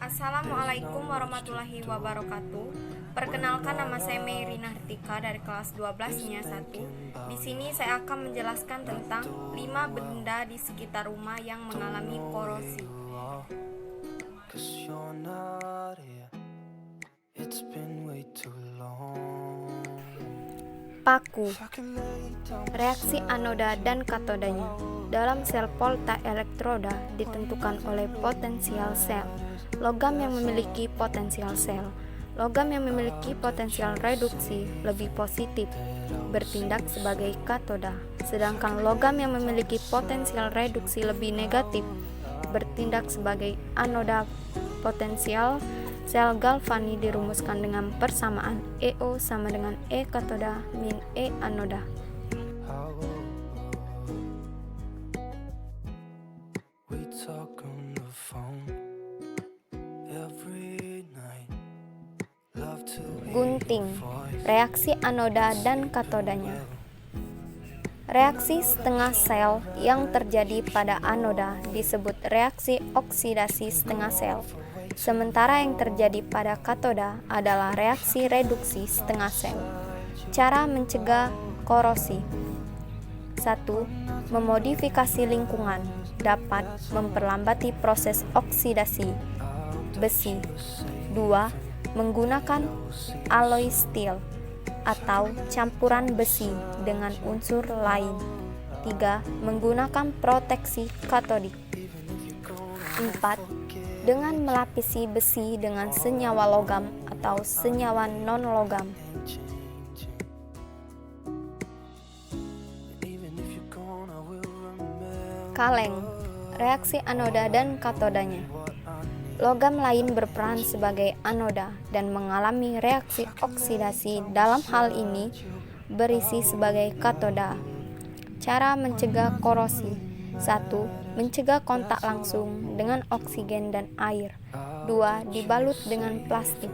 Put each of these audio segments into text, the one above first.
Assalamualaikum warahmatullahi wabarakatuh. Perkenalkan, nama saya Meirina Hartika dari kelas 12 NIA 1. Di sini saya akan menjelaskan tentang 5 benda di sekitar rumah yang mengalami korosi. Paku. Reaksi anoda dan katodanya. Dalam sel volta elektroda ditentukan oleh potensial sel. Logam yang memiliki potensial sel. Logam yang memiliki potensial reduksi lebih positif, bertindak sebagai katoda. Sedangkan logam yang memiliki potensial reduksi lebih negatif, bertindak sebagai anoda. Potensial sel galvani dirumuskan dengan persamaan EO sama dengan E katoda min E anoda. Gunting. Reaksi anoda dan katodanya. Reaksi setengah sel yang terjadi pada anoda disebut reaksi oksidasi setengah sel. Sementara yang terjadi pada katoda adalah reaksi reduksi setengah sel. Cara mencegah korosi. 1. Memodifikasi lingkungan dapat memperlambati proses oksidasi besi. 2. Menggunakan alloy steel atau campuran besi dengan unsur lain. 3. Menggunakan proteksi katodik. 4. Dengan melapisi besi dengan senyawa logam atau senyawa non-logam. Kaleng. Reaksi anoda dan katodanya. Logam lain berperan sebagai anoda dan mengalami reaksi oksidasi. Dalam hal ini berisi sebagai katoda. Cara mencegah korosi. 1. Mencegah kontak langsung dengan oksigen dan air. 2. Dibalut dengan plastik.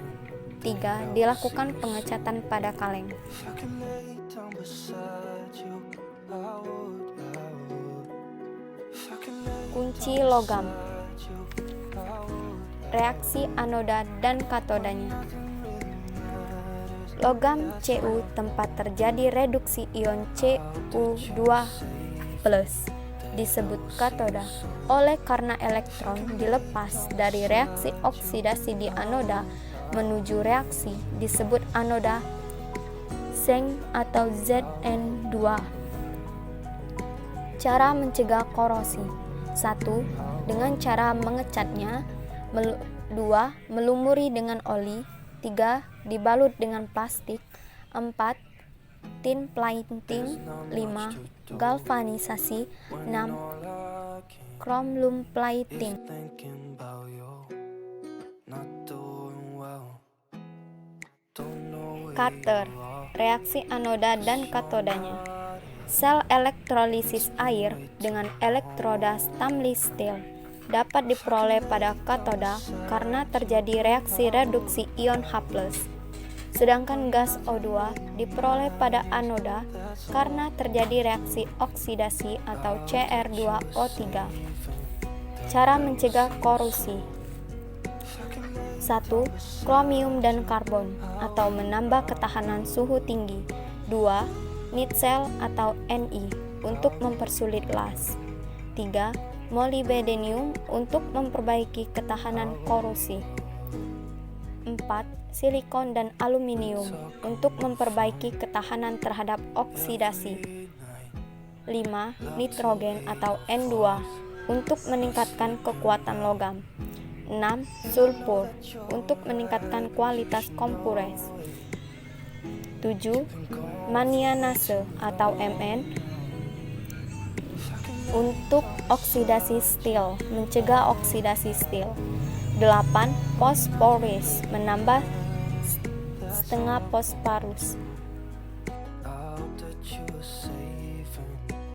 3. Dilakukan pengecatan pada kaleng. Kunci logam. Reaksi anoda dan katodanya. Logam Cu tempat terjadi reduksi ion Cu2+ disebut katoda. Oleh karena elektron dilepas dari reaksi oksidasi di anoda menuju reaksi disebut anoda Zn atau Zn2. Cara mencegah korosi. 1. Dengan cara mengecatnya. 2. Melumuri dengan oli. 3. Dibalut dengan plastik. 4. Tin plating. 5. Galvanisasi. 6. Chrome plating. Cutter. Reaksi anoda dan katodanya. Sel elektrolisis air dengan elektroda stainless steel dapat diperoleh pada katoda karena terjadi reaksi reduksi ion H+. Sedangkan gas O2 diperoleh pada anoda karena terjadi reaksi oksidasi atau Cr2O3. Cara mencegah korosi. 1. Kromium dan karbon atau menambah ketahanan suhu tinggi. 2. Nickel atau Ni untuk mempersulit las. 3. Molybdenium untuk memperbaiki ketahanan korosi. 4. Silikon dan aluminium untuk memperbaiki ketahanan terhadap oksidasi. 5. Nitrogen atau N2 untuk meningkatkan kekuatan logam. 6. Sulfur untuk meningkatkan kualitas kompres. 7. Manganese atau Mn untuk oksidasi steel, mencegah oksidasi steel. 8. Fosforis, menambah setengah fosforus.